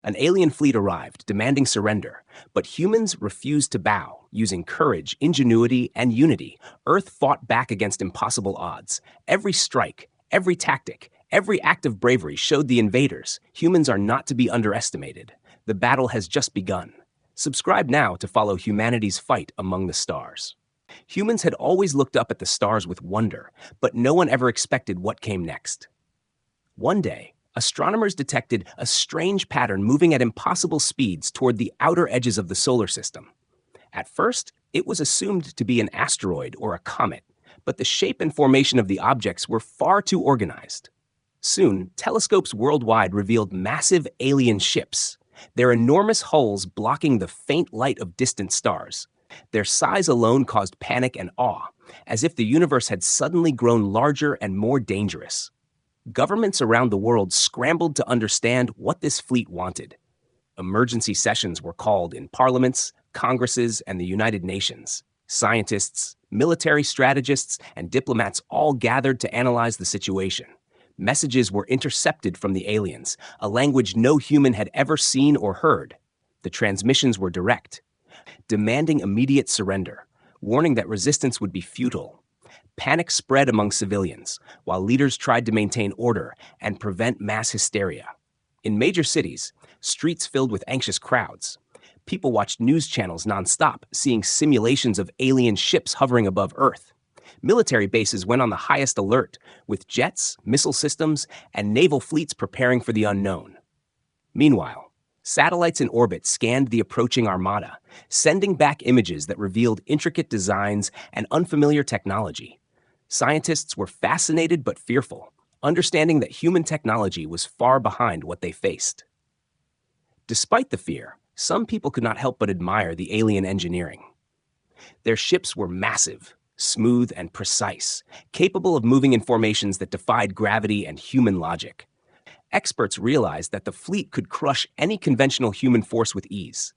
An alien fleet arrived, demanding surrender, but humans refused to bow. Using courage, ingenuity, and unity, Earth fought back against impossible odds. Every strike, every tactic, every act of bravery showed the invaders humans are not to be underestimated. The battle has just begun. Subscribe now to follow humanity's fight among the stars. Humans had always looked up at the stars with wonder, but no one ever expected what came next. One day, astronomers detected a strange pattern moving at impossible speeds toward the outer edges of the solar system. At first, it was assumed to be an asteroid or a comet, but the shape and formation of the objects were far too organized. Soon, telescopes worldwide revealed massive alien ships, their enormous hulls blocking the faint light of distant stars. Their size alone caused panic and awe, as if the universe had suddenly grown larger and more dangerous. Governments around the world scrambled to understand what this fleet wanted. Emergency sessions were called in parliaments, congresses, and the United Nations. Scientists, military strategists, and diplomats all gathered to analyze the situation. Messages were intercepted from the aliens, a language no human had ever seen or heard. The transmissions were direct, demanding immediate surrender, warning that resistance would be futile. Panic spread among civilians, while leaders tried to maintain order and prevent mass hysteria. In major cities, streets filled with anxious crowds. People watched news channels nonstop, seeing simulations of alien ships hovering above Earth. Military bases went on the highest alert, with jets, missile systems, and naval fleets preparing for the unknown. Meanwhile, satellites in orbit scanned the approaching armada, sending back images that revealed intricate designs and unfamiliar technology. Scientists were fascinated but fearful, understanding that human technology was far behind what they faced. Despite the fear, some people could not help but admire the alien engineering. Their ships were massive, smooth, and precise, capable of moving in formations that defied gravity and human logic. Experts realized that the fleet could crush any conventional human force with ease.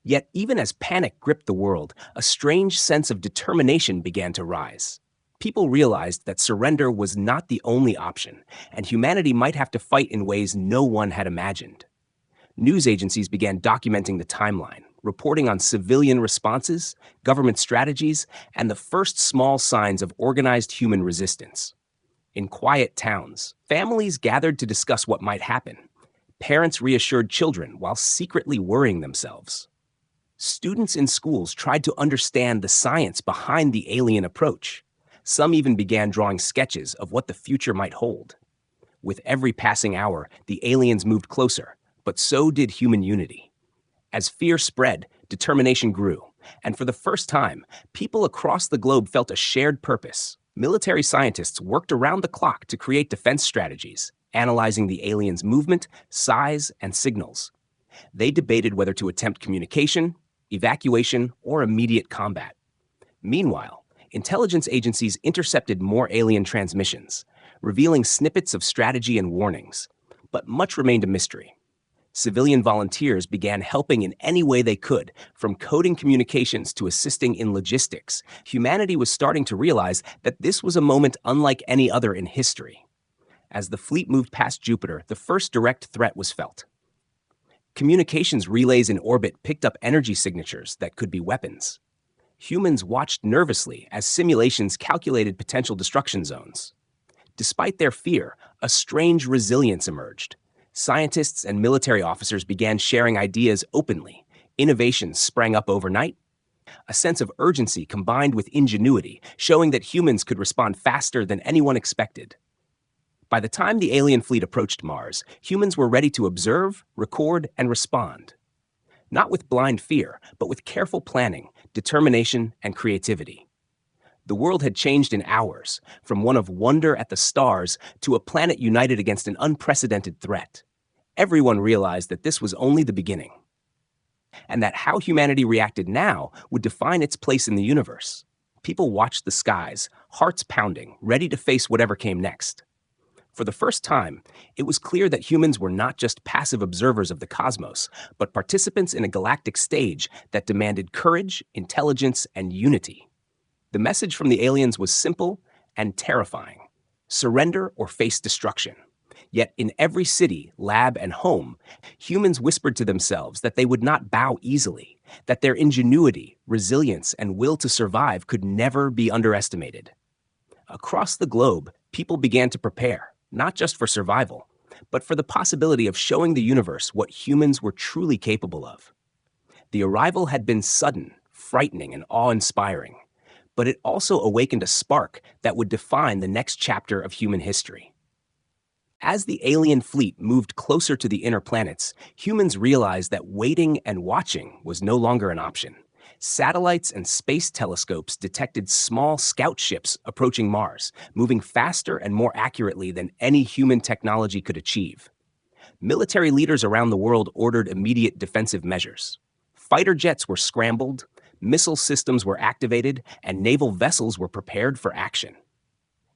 Yet, even as panic gripped the world, a strange sense of determination began to rise. People realized that surrender was not the only option, and humanity might have to fight in ways no one had imagined. News agencies began documenting the timeline, reporting on civilian responses, government strategies, and the first small signs of organized human resistance. In quiet towns, families gathered to discuss what might happen. Parents reassured children while secretly worrying themselves. Students in schools tried to understand the science behind the alien approach. Some even began drawing sketches of what the future might hold. With every passing hour, the aliens moved closer, but so did human unity. As fear spread, determination grew, and for the first time, people across the globe felt a shared purpose. Military scientists worked around the clock to create defense strategies, analyzing the aliens' movement, size, and signals. They debated whether to attempt communication, evacuation, or immediate combat. Meanwhile, intelligence agencies intercepted more alien transmissions, revealing snippets of strategy and warnings, but much remained a mystery. Civilian volunteers began helping in any way they could, from coding communications to assisting in logistics. Humanity was starting to realize that this was a moment unlike any other in history. As the fleet moved past Jupiter, the first direct threat was felt. Communications relays in orbit picked up energy signatures that could be weapons. Humans watched nervously as simulations calculated potential destruction zones. Despite their fear, a strange resilience emerged. Scientists and military officers began sharing ideas openly. Innovations sprang up overnight. A sense of urgency combined with ingenuity, showing that humans could respond faster than anyone expected. By the time the alien fleet approached Mars, humans were ready to observe, record, and respond. Not with blind fear, but with careful planning, determination, and creativity. The world had changed in hours, from one of wonder at the stars to a planet united against an unprecedented threat. Everyone realized that this was only the beginning, and that how humanity reacted now would define its place in the universe. People watched the skies, hearts pounding, ready to face whatever came next. For the first time, it was clear that humans were not just passive observers of the cosmos, but participants in a galactic stage that demanded courage, intelligence, and unity. The message from the aliens was simple and terrifying: surrender or face destruction. Yet in every city, lab, and home, humans whispered to themselves that they would not bow easily, that their ingenuity, resilience, and will to survive could never be underestimated. Across the globe, people began to prepare, not just for survival, but for the possibility of showing the universe what humans were truly capable of. The arrival had been sudden, frightening, and awe-inspiring, but it also awakened a spark that would define the next chapter of human history. As the alien fleet moved closer to the inner planets, humans realized that waiting and watching was no longer an option. Satellites and space telescopes detected small scout ships approaching Mars, moving faster and more accurately than any human technology could achieve. Military leaders around the world ordered immediate defensive measures. Fighter jets were scrambled, missile systems were activated, and naval vessels were prepared for action.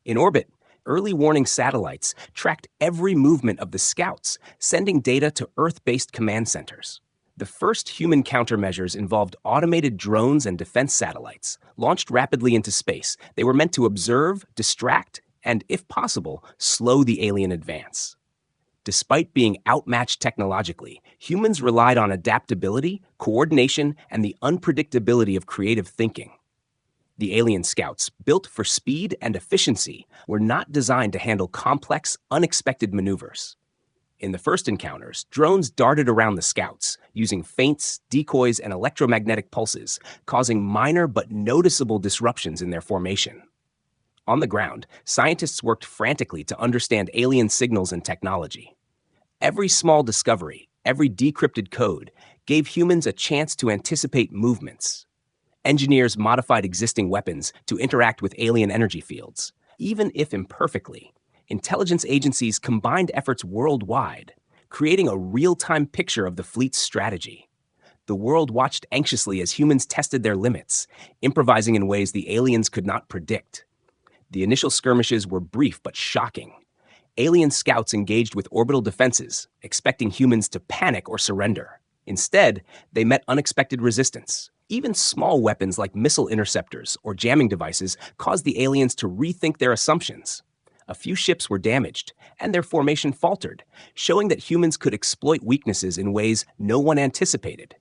In orbit, early warning satellites tracked every movement of the scouts, sending data to Earth-based command centers. The first human countermeasures involved automated drones and defense satellites. Launched rapidly into space, they were meant to observe, distract, and, if possible, slow the alien advance. Despite being outmatched technologically, humans relied on adaptability, coordination, and the unpredictability of creative thinking. The alien scouts, built for speed and efficiency, were not designed to handle complex, unexpected maneuvers. In the first encounters, drones darted around the scouts, using feints, decoys, and electromagnetic pulses, causing minor but noticeable disruptions in their formation. On the ground, scientists worked frantically to understand alien signals and technology. Every small discovery, every decrypted code, gave humans a chance to anticipate movements. Engineers modified existing weapons to interact with alien energy fields. Even if imperfectly, intelligence agencies combined efforts worldwide, creating a real-time picture of the fleet's strategy. The world watched anxiously as humans tested their limits, improvising in ways the aliens could not predict. The initial skirmishes were brief but shocking. Alien scouts engaged with orbital defenses, expecting humans to panic or surrender. Instead, they met unexpected resistance. Even small weapons like missile interceptors or jamming devices caused the aliens to rethink their assumptions. A few ships were damaged, and their formation faltered, showing that humans could exploit weaknesses in ways no one anticipated.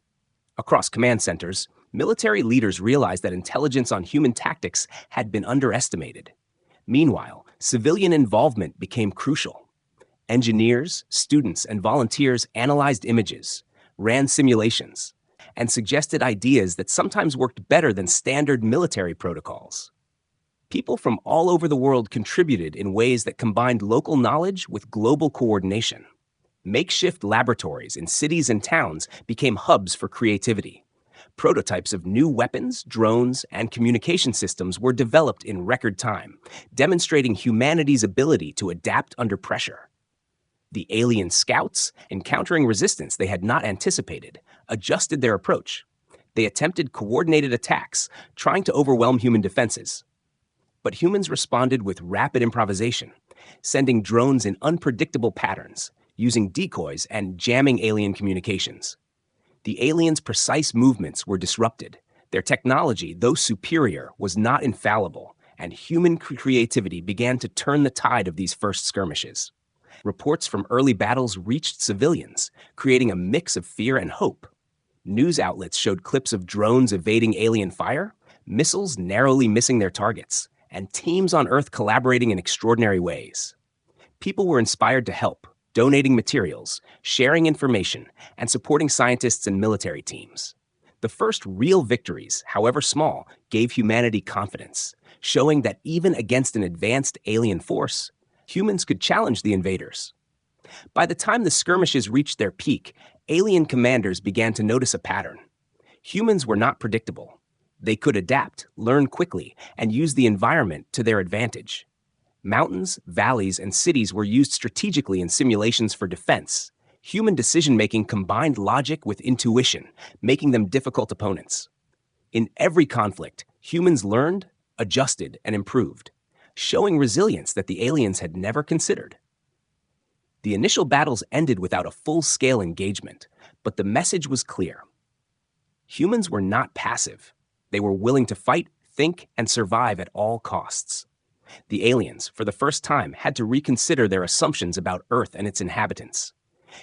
Across command centers, military leaders realized that intelligence on human tactics had been underestimated. Meanwhile, civilian involvement became crucial. Engineers, students, and volunteers analyzed images, ran simulations, and suggested ideas that sometimes worked better than standard military protocols. People from all over the world contributed in ways that combined local knowledge with global coordination. Makeshift laboratories in cities and towns became hubs for creativity. Prototypes of new weapons, drones, and communication systems were developed in record time, demonstrating humanity's ability to adapt under pressure. The alien scouts, encountering resistance they had not anticipated, adjusted their approach. They attempted coordinated attacks, trying to overwhelm human defenses. But humans responded with rapid improvisation, sending drones in unpredictable patterns, using decoys and jamming alien communications. The aliens' precise movements were disrupted. Their technology, though superior, was not infallible, and human creativity began to turn the tide of these first skirmishes. Reports from early battles reached civilians, creating a mix of fear and hope. News outlets showed clips of drones evading alien fire, missiles narrowly missing their targets, and teams on Earth collaborating in extraordinary ways. People were inspired to help, donating materials, sharing information, and supporting scientists and military teams. The first real victories, however small, gave humanity confidence, showing that even against an advanced alien force, humans could challenge the invaders. By the time the skirmishes reached their peak, alien commanders began to notice a pattern. Humans were not predictable. They could adapt, learn quickly, and use the environment to their advantage. Mountains, valleys, and cities were used strategically in simulations for defense. Human decision-making combined logic with intuition, making them difficult opponents. In every conflict, humans learned, adjusted, and improved, showing resilience that the aliens had never considered. The initial battles ended without a full-scale engagement, but the message was clear. Humans were not passive. They were willing to fight, think, and survive at all costs. The aliens, for the first time, had to reconsider their assumptions about Earth and its inhabitants.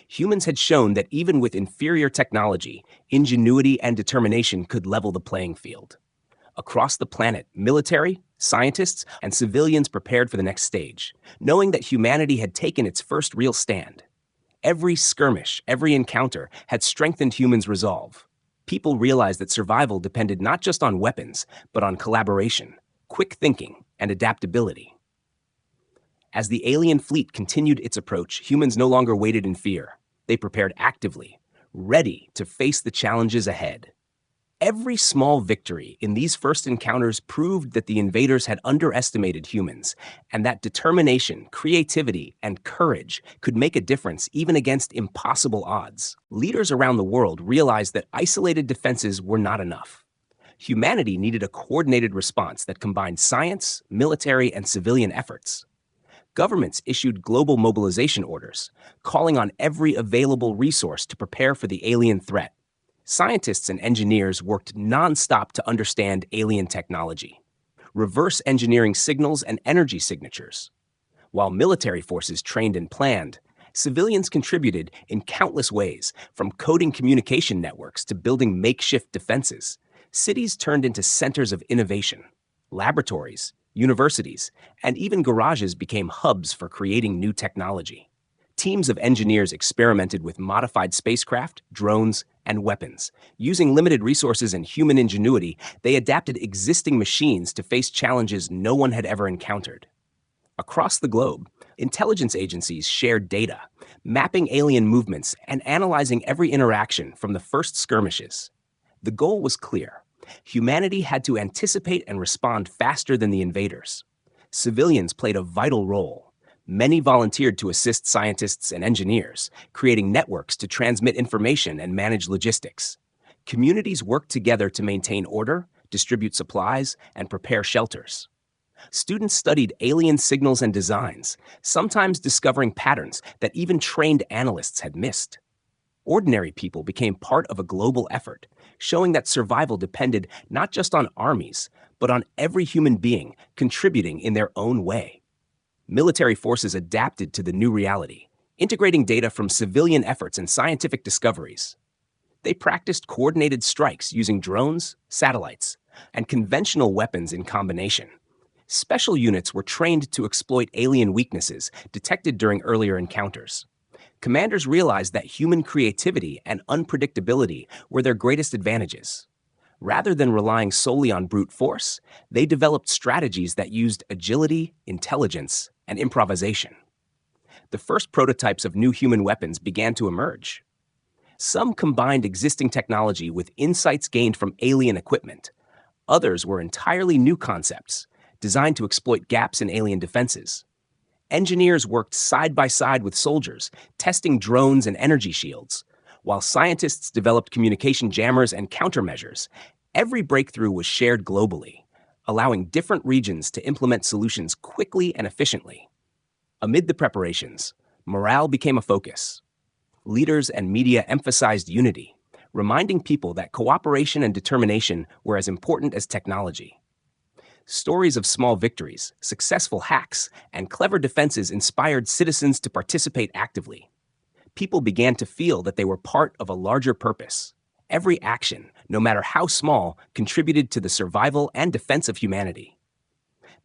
Humans had shown that even with inferior technology, ingenuity and determination could level the playing field. Across the planet, military, scientists, and civilians prepared for the next stage, knowing that humanity had taken its first real stand. Every skirmish, every encounter had strengthened humans' resolve. People realized that survival depended not just on weapons, but on collaboration, quick thinking, and adaptability. As the alien fleet continued its approach, humans no longer waited in fear. They prepared actively, ready to face the challenges ahead. Every small victory in these first encounters proved that the invaders had underestimated humans, and that determination, creativity, and courage could make a difference even against impossible odds. Leaders around the world realized that isolated defenses were not enough. Humanity needed a coordinated response that combined science, military, and civilian efforts. Governments issued global mobilization orders, calling on every available resource to prepare for the alien threat. Scientists and engineers worked nonstop to understand alien technology, reverse engineering signals and energy signatures. While military forces trained and planned, civilians contributed in countless ways, from coding communication networks to building makeshift defenses. Cities turned into centers of innovation. Laboratories, universities, and even garages became hubs for creating new technology. Teams of engineers experimented with modified spacecraft, drones, and weapons. Using limited resources and human ingenuity, they adapted existing machines to face challenges no one had ever encountered. Across the globe, intelligence agencies shared data, mapping alien movements and analyzing every interaction from the first skirmishes. The goal was clear. Humanity had to anticipate and respond faster than the invaders. Civilians played a vital role. Many volunteered to assist scientists and engineers, creating networks to transmit information and manage logistics. Communities worked together to maintain order, distribute supplies, and prepare shelters. Students studied alien signals and designs, sometimes discovering patterns that even trained analysts had missed. Ordinary people became part of a global effort, showing that survival depended not just on armies, but on every human being contributing in their own way. Military forces adapted to the new reality, integrating data from civilian efforts and scientific discoveries. They practiced coordinated strikes using drones, satellites, and conventional weapons in combination. Special units were trained to exploit alien weaknesses detected during earlier encounters. Commanders realized that human creativity and unpredictability were their greatest advantages. Rather than relying solely on brute force, they developed strategies that used agility, intelligence, and improvisation. The first prototypes of new human weapons began to emerge. Some combined existing technology with insights gained from alien equipment. Others were entirely new concepts, designed to exploit gaps in alien defenses. Engineers worked side by side with soldiers, testing drones and energy shields. While scientists developed communication jammers and countermeasures, every breakthrough was shared globally, allowing different regions to implement solutions quickly and efficiently. Amid the preparations, morale became a focus. Leaders and media emphasized unity, reminding people that cooperation and determination were as important as technology. Stories of small victories, successful hacks, and clever defenses inspired citizens to participate actively. People began to feel that they were part of a larger purpose. Every action, no matter how small, contributed to the survival and defense of humanity.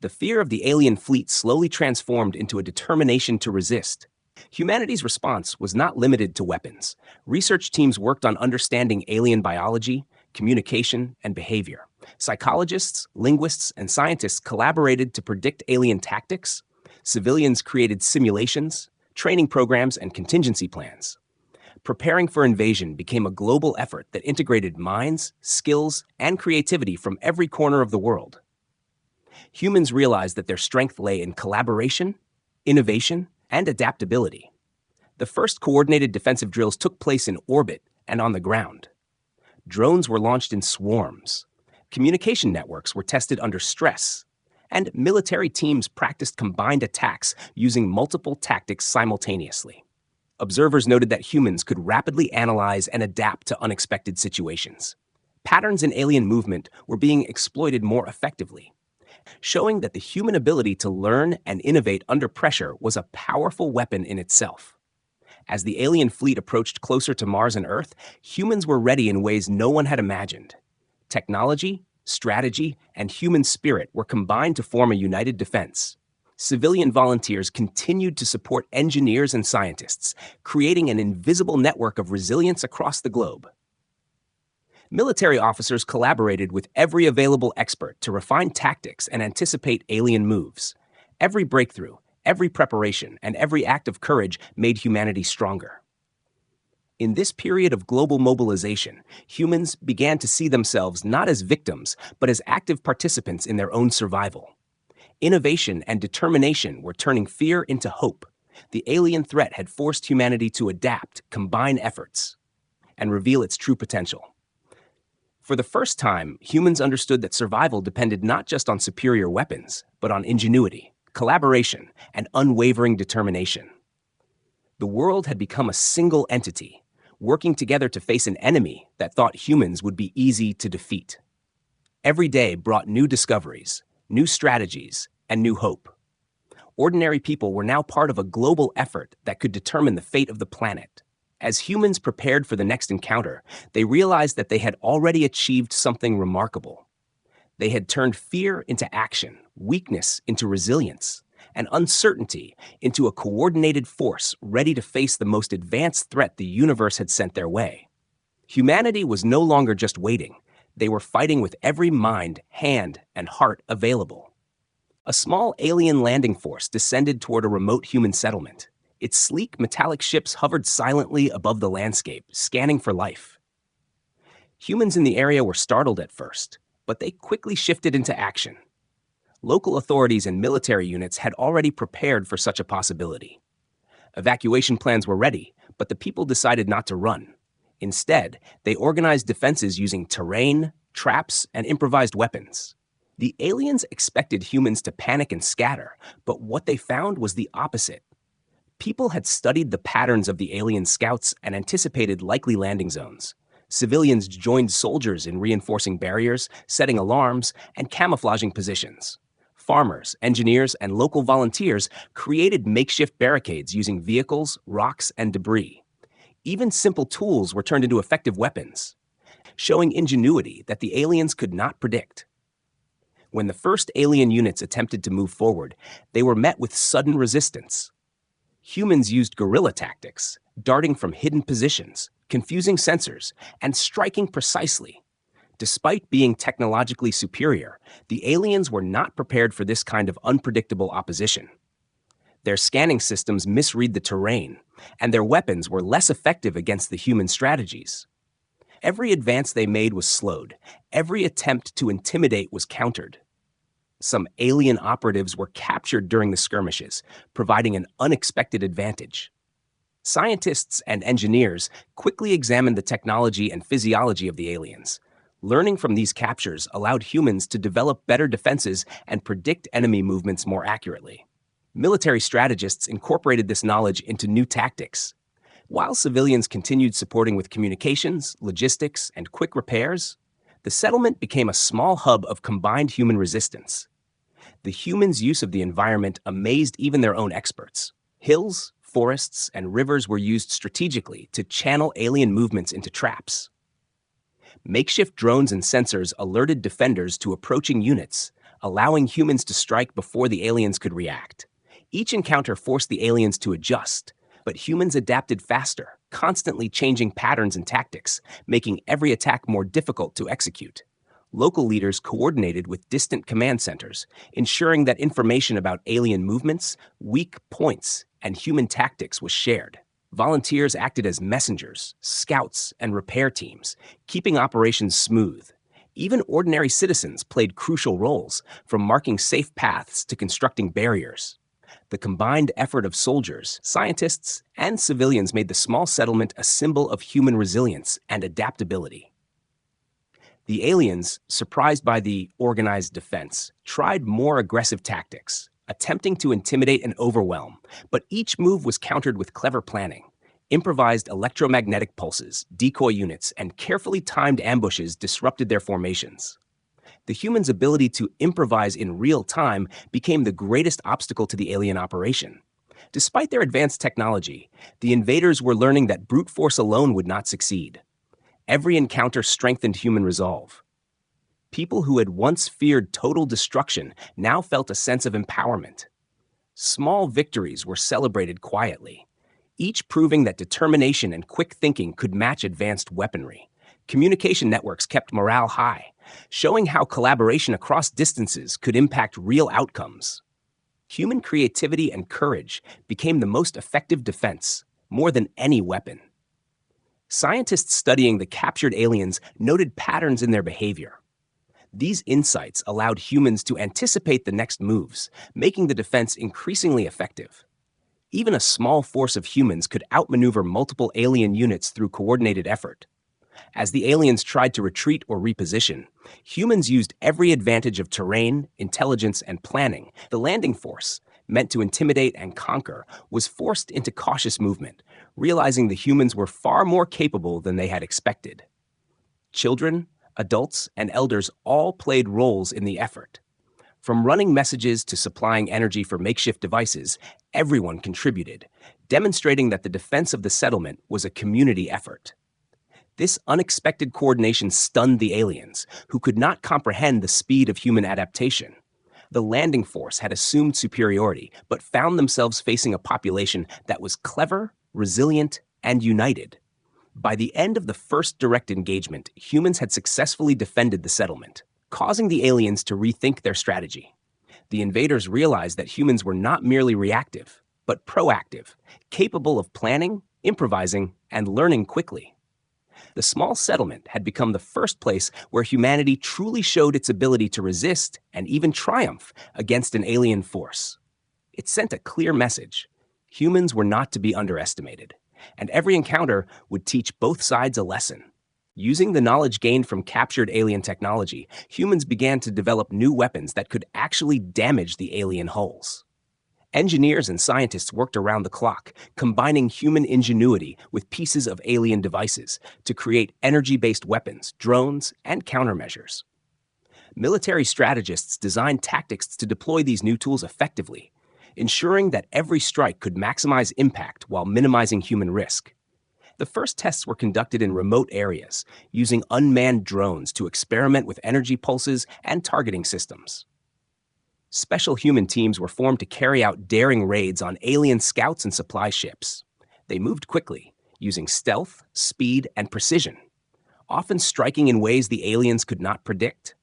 The fear of the alien fleet slowly transformed into a determination to resist. Humanity's response was not limited to weapons. Research teams worked on understanding alien biology, communication, and behavior. Psychologists, linguists, and scientists collaborated to predict alien tactics. Civilians created simulations, training programs, and contingency plans. Preparing for invasion became a global effort that integrated minds, skills, and creativity from every corner of the world. Humans realized that their strength lay in collaboration, innovation, and adaptability. The first coordinated defensive drills took place in orbit and on the ground. Drones were launched in swarms. Communication networks were tested under stress, and military teams practiced combined attacks using multiple tactics simultaneously. Observers noted that humans could rapidly analyze and adapt to unexpected situations. Patterns in alien movement were being exploited more effectively. showing that the human ability to learn and innovate under pressure was a powerful weapon in itself. As the alien fleet approached closer to Mars and Earth, humans were ready in ways no one had imagined. Technology, strategy, and human spirit were combined to form a united defense. Civilian volunteers continued to support engineers and scientists, creating an invisible network of resilience across the globe. Military officers collaborated with every available expert to refine tactics and anticipate alien moves. Every breakthrough, every preparation, and every act of courage made humanity stronger. In this period of global mobilization, humans began to see themselves not as victims, but as active participants in their own survival. Innovation and determination were turning fear into hope. The alien threat had forced humanity to adapt, combine efforts, and reveal its true potential. For the first time, humans understood that survival depended not just on superior weapons, but on ingenuity, collaboration, and unwavering determination. The world had become a single entity, working together to face an enemy that thought humans would be easy to defeat. Every day brought new discoveries, new strategies, and new hope. Ordinary people were now part of a global effort that could determine the fate of the planet. As humans prepared for the next encounter, they realized that they had already achieved something remarkable. They had turned fear into action, weakness into resilience, and uncertainty into a coordinated force ready to face the most advanced threat the universe had sent their way. Humanity was no longer just waiting. They were fighting with every mind, hand, and heart available. A small alien landing force descended toward a remote human settlement. Its sleek metallic ships hovered silently above the landscape, scanning for life. Humans in the area were startled at first, but they quickly shifted into action. Local authorities and military units had already prepared for such a possibility. Evacuation plans were ready, but the people decided not to run. Instead, they organized defenses using terrain, traps, and improvised weapons. The aliens expected humans to panic and scatter, but what they found was the opposite. People had studied the patterns of the alien scouts and anticipated likely landing zones. Civilians joined soldiers in reinforcing barriers, setting alarms, and camouflaging positions. Farmers, engineers, and local volunteers created makeshift barricades using vehicles, rocks, and debris. Even simple tools were turned into effective weapons, showing ingenuity that the aliens could not predict. When the first alien units attempted to move forward, they were met with sudden resistance. Humans used guerrilla tactics, darting from hidden positions, confusing sensors, and striking precisely. Despite being technologically superior, the aliens were not prepared for this kind of unpredictable opposition. Their scanning systems misread the terrain, and their weapons were less effective against the human strategies. Every advance they made was slowed. Every attempt to intimidate was countered. Some alien operatives were captured during the skirmishes, providing an unexpected advantage. Scientists and engineers quickly examined the technology and physiology of the aliens. Learning from these captures allowed humans to develop better defenses and predict enemy movements more accurately. Military strategists incorporated this knowledge into new tactics. While civilians continued supporting with communications, logistics, and quick repairs, the settlement became a small hub of combined human resistance. The humans' use of the environment amazed even their own experts. Hills, forests, and rivers were used strategically to channel alien movements into traps. Makeshift drones and sensors alerted defenders to approaching units, allowing humans to strike before the aliens could react. Each encounter forced the aliens to adjust, but humans adapted faster, constantly changing patterns and tactics, making every attack more difficult to execute. Local leaders coordinated with distant command centers, ensuring that information about alien movements, weak points, and human tactics was shared. Volunteers acted as messengers, scouts, and repair teams, keeping operations smooth. Even ordinary citizens played crucial roles, from marking safe paths to constructing barriers. The combined effort of soldiers, scientists, and civilians made the small settlement a symbol of human resilience and adaptability. The aliens, surprised by the organized defense, tried more aggressive tactics, attempting to intimidate and overwhelm, but each move was countered with clever planning. Improvised electromagnetic pulses, decoy units, and carefully timed ambushes disrupted their formations. The humans' ability to improvise in real time became the greatest obstacle to the alien operation. Despite their advanced technology, the invaders were learning that brute force alone would not succeed. Every encounter strengthened human resolve. People who had once feared total destruction now felt a sense of empowerment. Small victories were celebrated quietly, each proving that determination and quick thinking could match advanced weaponry. Communication networks kept morale high, showing how collaboration across distances could impact real outcomes. Human creativity and courage became the most effective defense, more than any weapon. Scientists studying the captured aliens noted patterns in their behavior. These insights allowed humans to anticipate the next moves, making the defense increasingly effective. Even a small force of humans could outmaneuver multiple alien units through coordinated effort. As the aliens tried to retreat or reposition, humans used every advantage of terrain, intelligence, and planning. The landing force, meant to intimidate and conquer, was forced into cautious movement, realizing the humans were far more capable than they had expected. Children, adults, and elders all played roles in the effort. From running messages to supplying energy for makeshift devices, everyone contributed, demonstrating that the defense of the settlement was a community effort. This unexpected coordination stunned the aliens, who could not comprehend the speed of human adaptation. The landing force had assumed superiority, but found themselves facing a population that was clever, resilient, and united. By the end of the first direct engagement, humans had successfully defended the settlement, causing the aliens to rethink their strategy. The invaders realized that humans were not merely reactive, but proactive, capable of planning, improvising, and learning quickly. The small settlement had become the first place where humanity truly showed its ability to resist and even triumph against an alien force. It sent a clear message: humans were not to be underestimated, and every encounter would teach both sides a lesson. Using the knowledge gained from captured alien technology, humans began to develop new weapons that could actually damage the alien hulls. Engineers and scientists worked around the clock, combining human ingenuity with pieces of alien devices to create energy-based weapons, drones, and countermeasures. Military strategists designed tactics to deploy these new tools effectively, ensuring that every strike could maximize impact while minimizing human risk. The first tests were conducted in remote areas, using unmanned drones to experiment with energy pulses and targeting systems. Special human teams were formed to carry out daring raids on alien scouts and supply ships. They moved quickly, using stealth, speed, and precision, often striking in ways the aliens could not predict.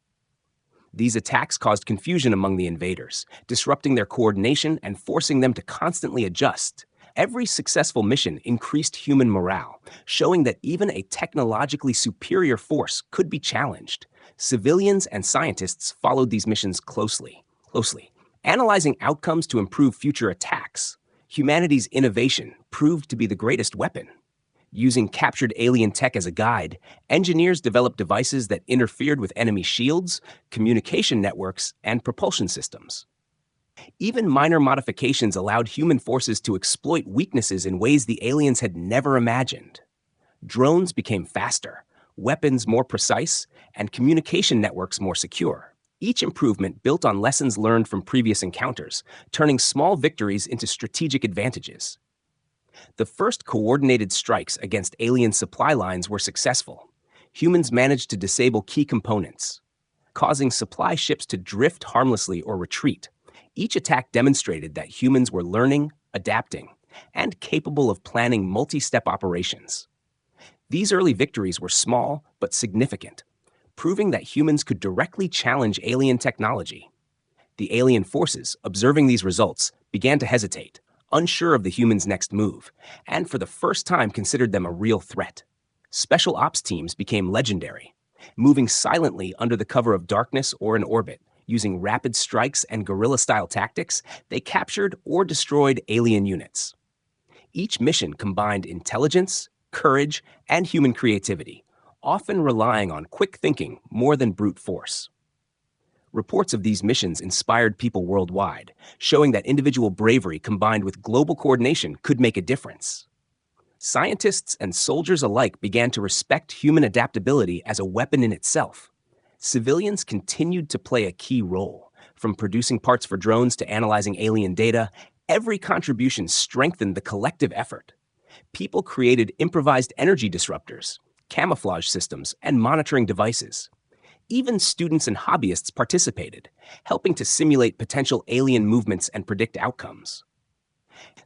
These attacks caused confusion among the invaders, disrupting their coordination and forcing them to constantly adjust. Every successful mission increased human morale, showing that even a technologically superior force could be challenged. Civilians and scientists followed these missions closely, analyzing outcomes to improve future attacks. Humanity's innovation proved to be the greatest weapon. Using captured alien tech as a guide, engineers developed devices that interfered with enemy shields, communication networks, and propulsion systems. Even minor modifications allowed human forces to exploit weaknesses in ways the aliens had never imagined. Drones became faster, weapons more precise, and communication networks more secure. Each improvement built on lessons learned from previous encounters, turning small victories into strategic advantages. The first coordinated strikes against alien supply lines were successful. Humans managed to disable key components, causing supply ships to drift harmlessly or retreat. Each attack demonstrated that humans were learning, adapting, and capable of planning multi-step operations. These early victories were small but significant, proving that humans could directly challenge alien technology. The alien forces, observing these results, began to hesitate, unsure of the humans' next move, and for the first time considered them a real threat. Special ops teams became legendary, moving silently under the cover of darkness or in orbit. Using rapid strikes and guerrilla-style tactics, they captured or destroyed alien units. Each mission combined intelligence, courage, and human creativity, often relying on quick thinking more than brute force. Reports of these missions inspired people worldwide, showing that individual bravery combined with global coordination could make a difference. Scientists and soldiers alike began to respect human adaptability as a weapon in itself. Civilians continued to play a key role. From producing parts for drones to analyzing alien data, every contribution strengthened the collective effort. People created improvised energy disruptors, camouflage systems, and monitoring devices. Even students and hobbyists participated, helping to simulate potential alien movements and predict outcomes.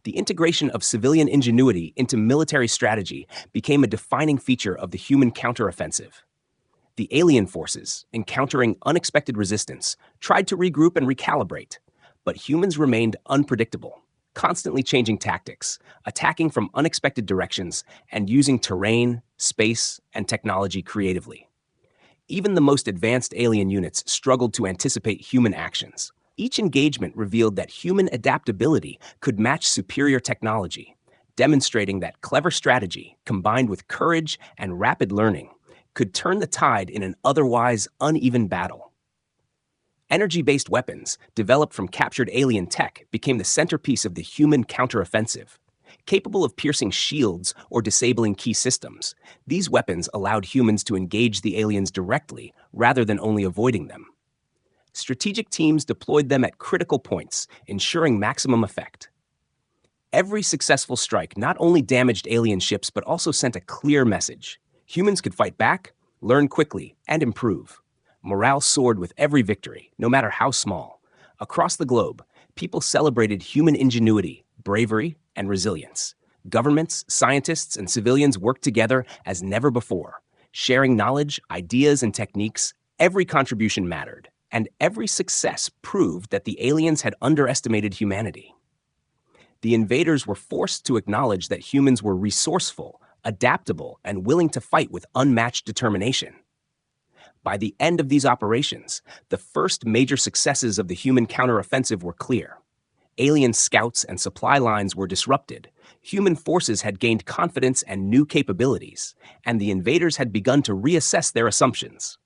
The integration of civilian ingenuity into military strategy became a defining feature of the human counteroffensive. The alien forces, encountering unexpected resistance, tried to regroup and recalibrate, but humans remained unpredictable, constantly changing tactics, attacking from unexpected directions, and using terrain, space, and technology creatively. Even the most advanced alien units struggled to anticipate human actions. Each engagement revealed that human adaptability could match superior technology, demonstrating that clever strategy, combined with courage and rapid learning, could turn the tide in an otherwise uneven battle. Energy-based weapons, developed from captured alien tech, became the centerpiece of the human counteroffensive. Capable of piercing shields or disabling key systems, these weapons allowed humans to engage the aliens directly rather than only avoiding them. Strategic teams deployed them at critical points, ensuring maximum effect. Every successful strike not only damaged alien ships but also sent a clear message. Humans could fight back, learn quickly, and improve. Morale soared with every victory, no matter how small. Across the globe, people celebrated human ingenuity, bravery, and resilience. Governments, scientists, and civilians worked together as never before, sharing knowledge, ideas, and techniques. Every contribution mattered, and every success proved that the aliens had underestimated humanity. The invaders were forced to acknowledge that humans were resourceful, adaptable, and willing to fight with unmatched determination. By the end of these operations, the first major successes of the human counteroffensive were clear. Alien scouts and supply lines were disrupted, human forces had gained confidence and new capabilities, and the invaders had begun to reassess their assumptions.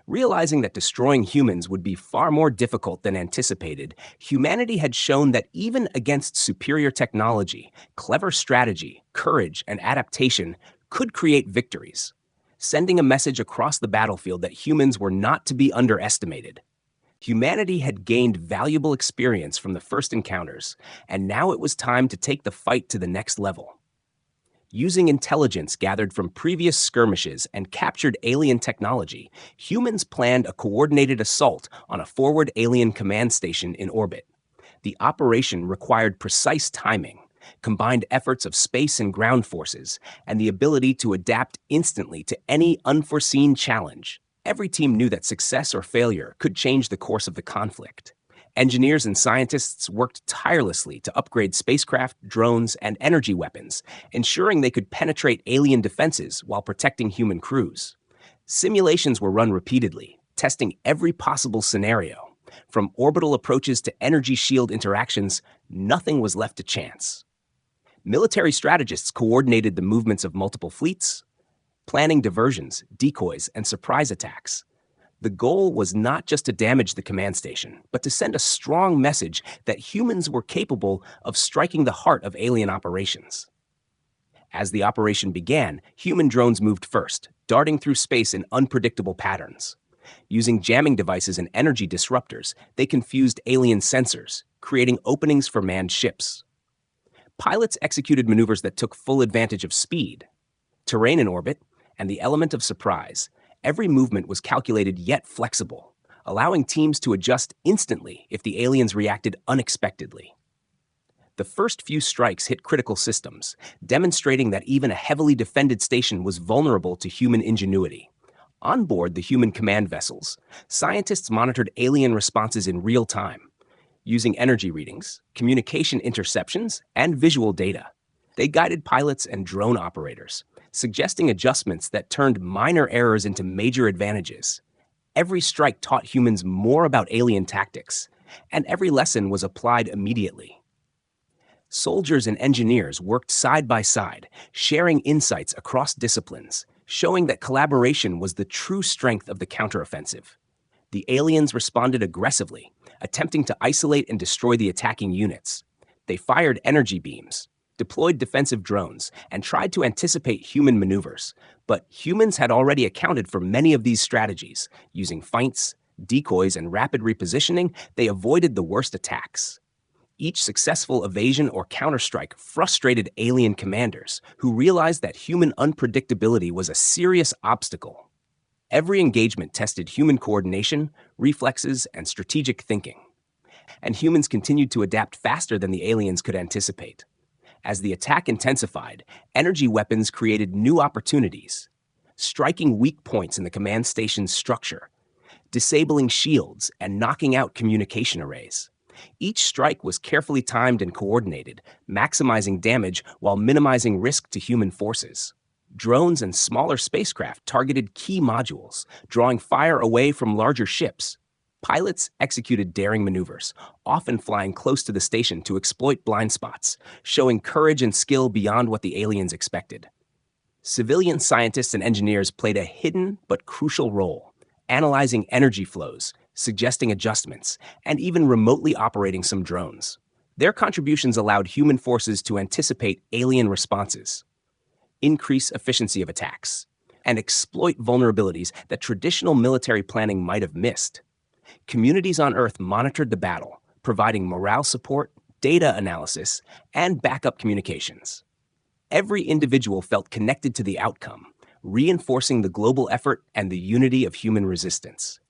Realizing that destroying humans would be far more difficult than anticipated, humanity had shown that even against superior technology, clever strategy, courage, and adaptation could create victories, sending a message across the battlefield that humans were not to be underestimated. Humanity had gained valuable experience from the first encounters, and now it was time to take the fight to the next level. Using intelligence gathered from previous skirmishes and captured alien technology, humans planned a coordinated assault on a forward alien command station in orbit. The operation required precise timing, combined efforts of space and ground forces, and the ability to adapt instantly to any unforeseen challenge. Every team knew that success or failure could change the course of the conflict. Engineers and scientists worked tirelessly to upgrade spacecraft, drones, and energy weapons, ensuring they could penetrate alien defenses while protecting human crews. Simulations were run repeatedly, testing every possible scenario. From orbital approaches to energy shield interactions, nothing was left to chance. Military strategists coordinated the movements of multiple fleets, planning diversions, decoys, and surprise attacks. The goal was not just to damage the command station, but to send a strong message that humans were capable of striking the heart of alien operations. As the operation began, human drones moved first, darting through space in unpredictable patterns. Using jamming devices and energy disruptors, they confused alien sensors, creating openings for manned ships. Pilots executed maneuvers that took full advantage of speed, terrain in orbit, and the element of surprise. Every movement was calculated yet flexible, allowing teams to adjust instantly if the aliens reacted unexpectedly. The first few strikes hit critical systems, demonstrating that even a heavily defended station was vulnerable to human ingenuity. On board the human command vessels, scientists monitored alien responses in real time, using energy readings, communication interceptions, and visual data. They guided pilots and drone operators, suggesting adjustments that turned minor errors into major advantages. Every strike taught humans more about alien tactics, and every lesson was applied immediately. Soldiers and engineers worked side by side, sharing insights across disciplines, showing that collaboration was the true strength of the counteroffensive. The aliens responded aggressively, attempting to isolate and destroy the attacking units. They fired energy beams, deployed defensive drones, and tried to anticipate human maneuvers. But humans had already accounted for many of these strategies. Using feints, decoys, and rapid repositioning, they avoided the worst attacks. Each successful evasion or counterstrike frustrated alien commanders, who realized that human unpredictability was a serious obstacle. Every engagement tested human coordination, reflexes, and strategic thinking. And humans continued to adapt faster than the aliens could anticipate. As the attack intensified, energy weapons created new opportunities, striking weak points in the command station's structure, disabling shields, and knocking out communication arrays. Each strike was carefully timed and coordinated, maximizing damage while minimizing risk to human forces. Drones and smaller spacecraft targeted key modules, drawing fire away from larger ships. Pilots executed daring maneuvers, often flying close to the station to exploit blind spots, showing courage and skill beyond what the aliens expected. Civilian scientists and engineers played a hidden but crucial role, analyzing energy flows, suggesting adjustments, and even remotely operating some drones. Their contributions allowed human forces to anticipate alien responses, increase efficiency of attacks, and exploit vulnerabilities that traditional military planning might have missed. Communities on Earth monitored the battle, providing morale support, data analysis, and backup communications. Every individual felt connected to the outcome, reinforcing the global effort and the unity of human resistance.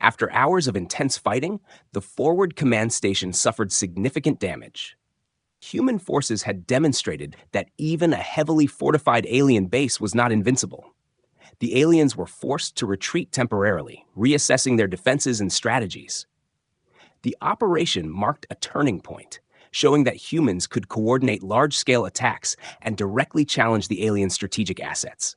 After hours of intense fighting, the forward command station suffered significant damage. Human forces had demonstrated that even a heavily fortified alien base was not invincible. The aliens were forced to retreat temporarily, reassessing their defenses and strategies. The operation marked a turning point, showing that humans could coordinate large-scale attacks and directly challenge the alien strategic assets.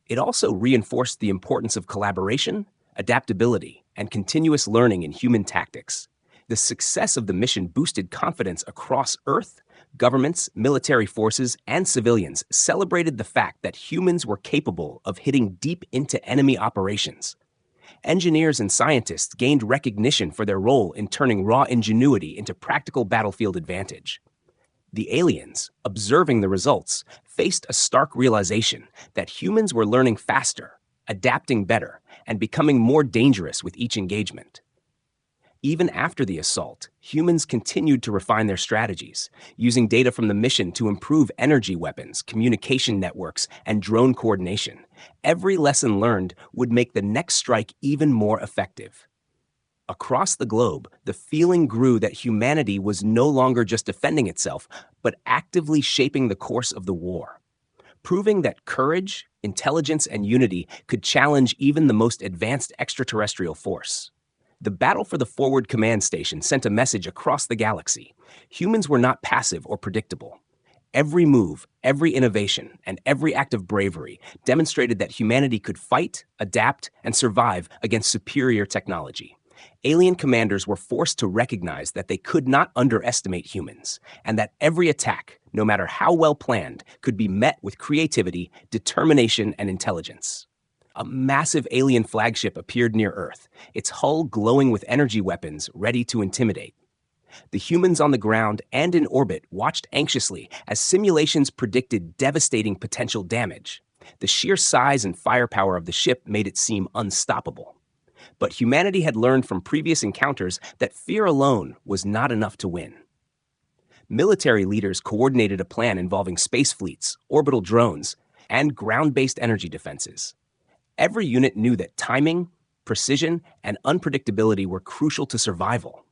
It also reinforced the importance of collaboration, adaptability, and continuous learning in human tactics. The success of the mission boosted confidence across Earth. Governments, military forces, and civilians celebrated the fact that humans were capable of hitting deep into enemy operations. Engineers and scientists gained recognition for their role in turning raw ingenuity into practical battlefield advantage. The aliens, observing the results, faced a stark realization that humans were learning faster, adapting better, and becoming more dangerous with each engagement. Even after the assault, humans continued to refine their strategies, using data from the mission to improve energy weapons, communication networks, and drone coordination. Every lesson learned would make the next strike even more effective. Across the globe, the feeling grew that humanity was no longer just defending itself, but actively shaping the course of the war, proving that courage, intelligence, and unity could challenge even the most advanced extraterrestrial force. The battle for the forward command station sent a message across the galaxy. Humans were not passive or predictable. Every move, every innovation, and every act of bravery demonstrated that humanity could fight, adapt, and survive against superior technology. Alien commanders were forced to recognize that they could not underestimate humans, and that every attack, no matter how well planned, could be met with creativity, determination, and intelligence. A massive alien flagship appeared near Earth, its hull glowing with energy weapons ready to intimidate. The humans on the ground and in orbit watched anxiously as simulations predicted devastating potential damage. The sheer size and firepower of the ship made it seem unstoppable. But humanity had learned from previous encounters that fear alone was not enough to win. Military leaders coordinated a plan involving space fleets, orbital drones, and ground-based energy defenses. Every unit knew that timing, precision, and unpredictability were crucial to survival.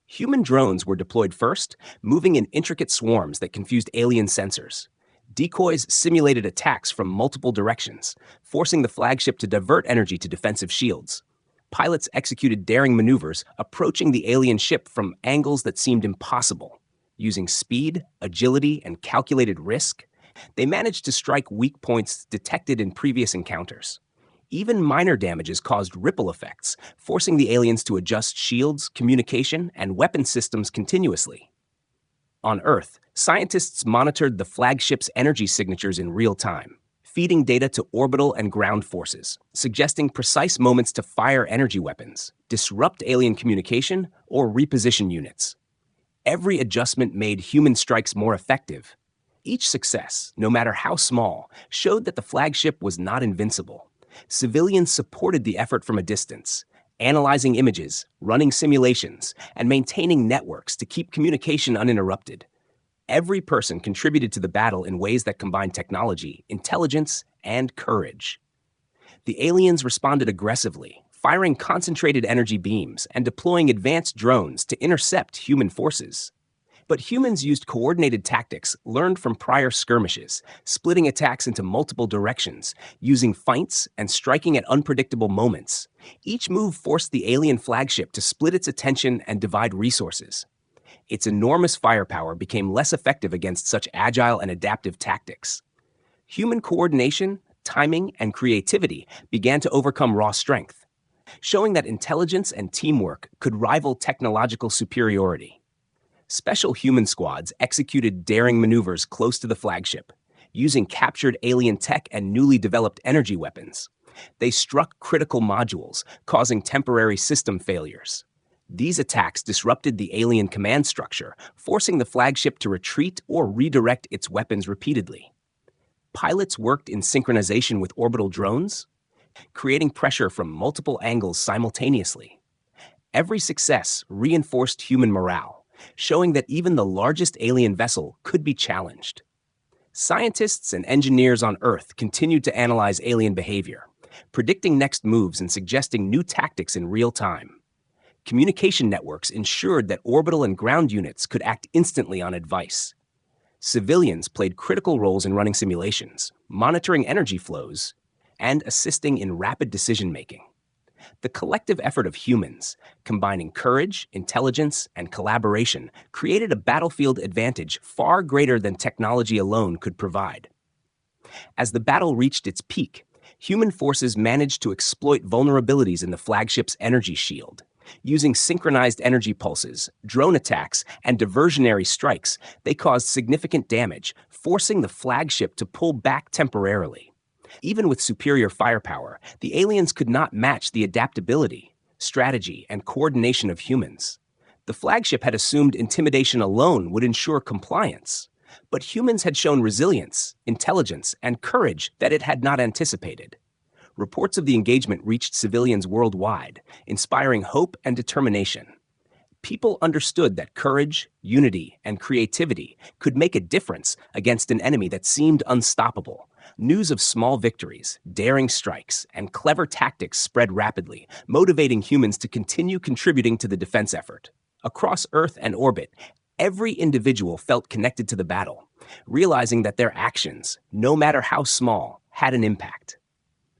Human drones were deployed first, moving in intricate swarms that confused alien sensors. Decoys simulated attacks from multiple directions, forcing the flagship to divert energy to defensive shields. Pilots executed daring maneuvers, approaching the alien ship from angles that seemed impossible. Using speed, agility, and calculated risk, they managed to strike weak points detected in previous encounters. Even minor damages caused ripple effects, forcing the aliens to adjust shields, communication, and weapon systems continuously. On Earth, scientists monitored the flagship's energy signatures in real time, feeding data to orbital and ground forces, suggesting precise moments to fire energy weapons, disrupt alien communication, or reposition units. Every adjustment made human strikes more effective, Each success, no matter how small, showed that the flagship was not invincible. Civilians supported the effort from a distance, analyzing images, running simulations, and maintaining networks to keep communication uninterrupted. Every person contributed to the battle in ways that combined technology, intelligence, and courage. The aliens responded aggressively, firing concentrated energy beams and deploying advanced drones to intercept human forces. But humans used coordinated tactics learned from prior skirmishes, splitting attacks into multiple directions, using feints and striking at unpredictable moments. Each move forced the alien flagship to split its attention and divide resources. Its enormous firepower became less effective against such agile and adaptive tactics. Human coordination, timing, and creativity began to overcome raw strength, showing that intelligence and teamwork could rival technological superiority. Special human squads executed daring maneuvers close to the flagship, using captured alien tech and newly developed energy weapons. They struck critical modules, causing temporary system failures. These attacks disrupted the alien command structure, forcing the flagship to retreat or redirect its weapons repeatedly. Pilots worked in synchronization with orbital drones, creating pressure from multiple angles simultaneously. Every success reinforced human morale, showing that even the largest alien vessel could be challenged. Scientists and engineers on Earth continued to analyze alien behavior, predicting next moves and suggesting new tactics in real time. Communication networks ensured that orbital and ground units could act instantly on advice. Civilians played critical roles in running simulations, monitoring energy flows, and assisting in rapid decision-making. The collective effort of humans, combining courage, intelligence, and collaboration, created a battlefield advantage far greater than technology alone could provide. As the battle reached its peak, human forces managed to exploit vulnerabilities in the flagship's energy shield. Using synchronized energy pulses, drone attacks, and diversionary strikes, they caused significant damage, forcing the flagship to pull back temporarily. Even with superior firepower, the aliens could not match the adaptability, strategy, and coordination of humans. The flagship had assumed intimidation alone would ensure compliance, but humans had shown resilience, intelligence, and courage that it had not anticipated. Reports of the engagement reached civilians worldwide, inspiring hope and determination. People understood that courage, unity, and creativity could make a difference against an enemy that seemed unstoppable. News of small victories, daring strikes, and clever tactics spread rapidly, motivating humans to continue contributing to the defense effort. Across Earth and orbit, every individual felt connected to the battle, realizing that their actions, no matter how small, had an impact.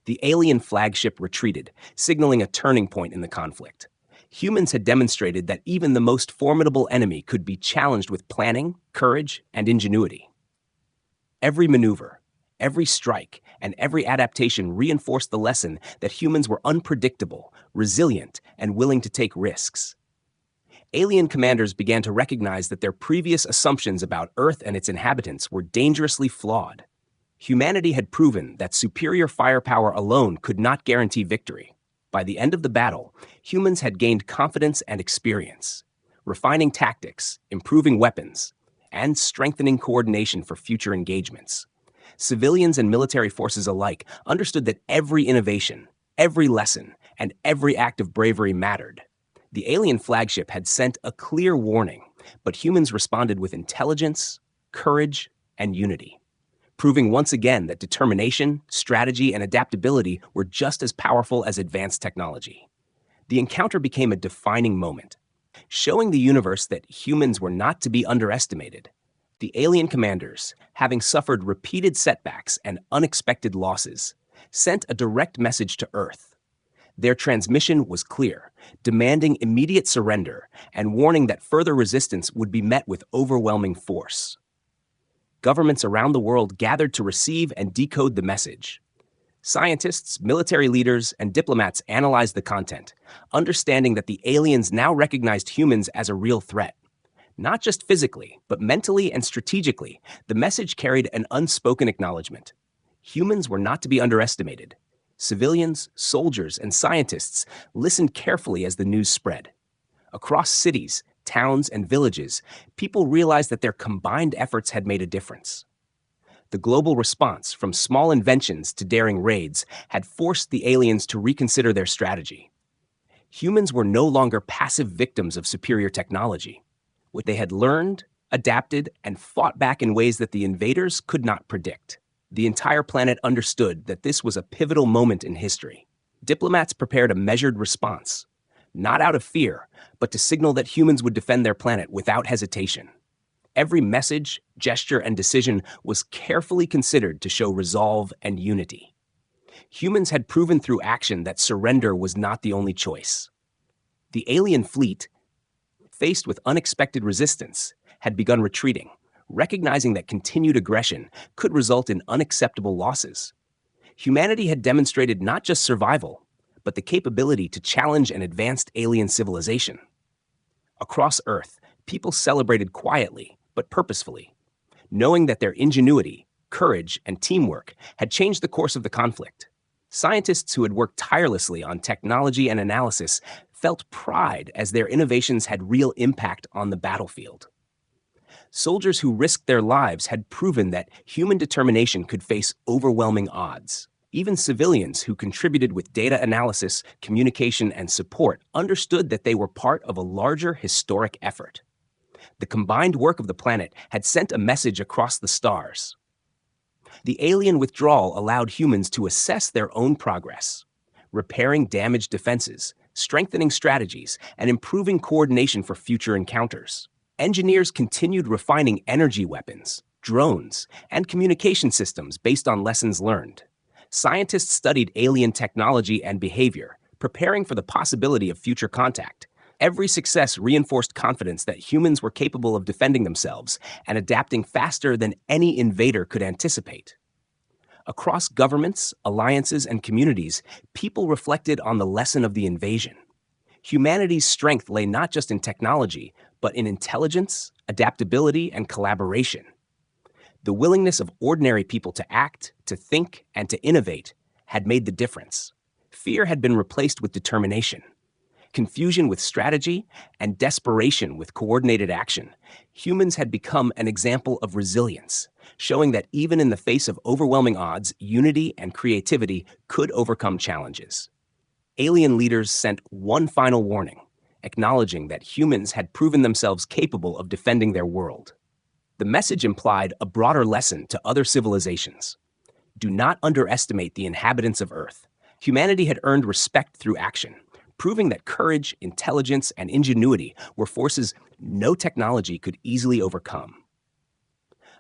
The alien flagship retreated, signaling a turning point in the conflict. Humans had demonstrated that even the most formidable enemy could be challenged with planning, courage, and ingenuity. Every maneuver, every strike, and every adaptation reinforced the lesson that humans were unpredictable, resilient, and willing to take risks. Alien commanders began to recognize that their previous assumptions about Earth and its inhabitants were dangerously flawed. Humanity had proven that superior firepower alone could not guarantee victory. By the end of the battle, humans had gained confidence and experience, refining tactics, improving weapons, and strengthening coordination for future engagements. Civilians and military forces alike understood that every innovation, every lesson, and every act of bravery mattered. The alien flagship had sent a clear warning, but humans responded with intelligence, courage, and unity, proving once again that determination, strategy, and adaptability were just as powerful as advanced technology. The encounter became a defining moment, showing the universe that humans were not to be underestimated. The alien commanders, having suffered repeated setbacks and unexpected losses, sent a direct message to Earth. Their transmission was clear, demanding immediate surrender and warning that further resistance would be met with overwhelming force. Governments around the world gathered to receive and decode the message. Scientists, military leaders, and diplomats analyzed the content, understanding that the aliens now recognized humans as a real threat. Not just physically, but mentally and strategically, the message carried an unspoken acknowledgement. Humans were not to be underestimated. Civilians, soldiers, and scientists listened carefully as the news spread. Across cities, towns, and villages, people realized that their combined efforts had made a difference. The global response, from small inventions to daring raids, had forced the aliens to reconsider their strategy. Humans were no longer passive victims of superior technology. What they had learned, adapted, and fought back in ways that the invaders could not predict. The entire planet understood that this was a pivotal moment in history. Diplomats prepared a measured response, not out of fear, but to signal that humans would defend their planet without hesitation. Every message, gesture, and decision was carefully considered to show resolve and unity. Humans had proven through action that surrender was not the only choice. The alien fleet, faced with unexpected resistance, had begun retreating, recognizing that continued aggression could result in unacceptable losses. Humanity had demonstrated not just survival, but the capability to challenge an advanced alien civilization. Across Earth, people celebrated quietly but purposefully, knowing that their ingenuity, courage, and teamwork had changed the course of the conflict. Scientists who had worked tirelessly on technology and analysis felt pride as their innovations had real impact on the battlefield. Soldiers who risked their lives had proven that human determination could face overwhelming odds. Even civilians who contributed with data analysis, communication, and support understood that they were part of a larger historic effort. The combined work of the planet had sent a message across the stars. The alien withdrawal allowed humans to assess their own progress, repairing damaged defenses, strengthening strategies, and improving coordination for future encounters. Engineers continued refining energy weapons, drones, and communication systems based on lessons learned. Scientists studied alien technology and behavior, preparing for the possibility of future contact. Every success reinforced confidence that humans were capable of defending themselves and adapting faster than any invader could anticipate. Across governments, alliances, and communities, people reflected on the lesson of the invasion. Humanity's strength lay not just in technology, but in intelligence, adaptability, and collaboration. The willingness of ordinary people to act, to think, and to innovate had made the difference. Fear had been replaced with determination, confusion with strategy, and desperation with coordinated action. Humans had become an example of resilience, showing that even in the face of overwhelming odds, unity and creativity could overcome challenges. Alien leaders sent one final warning, acknowledging that humans had proven themselves capable of defending their world. The message implied a broader lesson to other civilizations. Do not underestimate the inhabitants of Earth. Humanity had earned respect through action, proving that courage, intelligence, and ingenuity were forces no technology could easily overcome.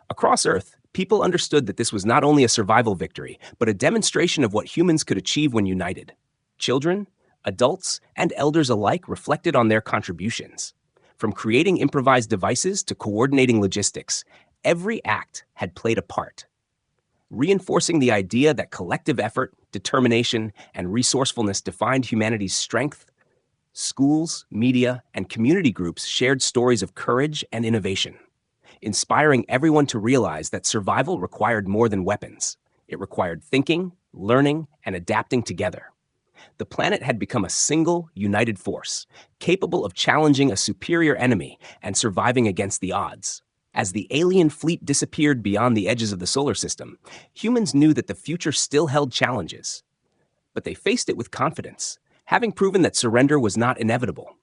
Across Earth, people understood that this was not only a survival victory, but a demonstration of what humans could achieve when united. Children, adults, and elders alike reflected on their contributions. From creating improvised devices to coordinating logistics, every act had played a part, reinforcing the idea that collective effort, determination, and resourcefulness defined humanity's strength. Schools, media, and community groups shared stories of courage and innovation, inspiring everyone to realize that survival required more than weapons. It required thinking, learning, and adapting together. The planet had become a single, united force, capable of challenging a superior enemy and surviving against the odds. As the alien fleet disappeared beyond the edges of the solar system, humans knew that the future still held challenges. But they faced it with confidence, having proven that surrender was not inevitable,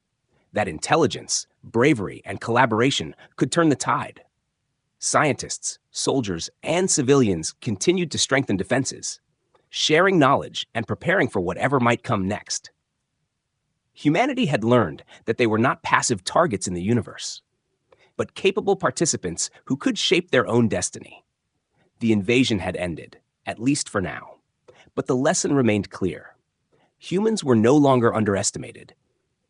that intelligence, bravery, and collaboration could turn the tide. Scientists, soldiers, and civilians continued to strengthen defenses, sharing knowledge and preparing for whatever might come next. Humanity had learned that they were not passive targets in the universe, but capable participants who could shape their own destiny. The invasion had ended, at least for now, but the lesson remained clear. Humans were no longer underestimated.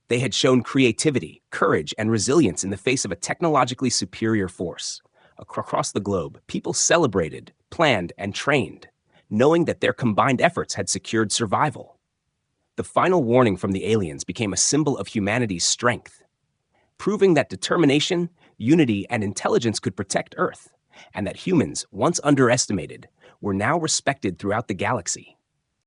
They had shown creativity, courage, and resilience in the face of a technologically superior force. Across the globe, people celebrated, planned, and trained, knowing that their combined efforts had secured survival. The final warning from the aliens became a symbol of humanity's strength, proving that determination, unity, and intelligence could protect Earth, and that humans, once underestimated, were now respected throughout the galaxy.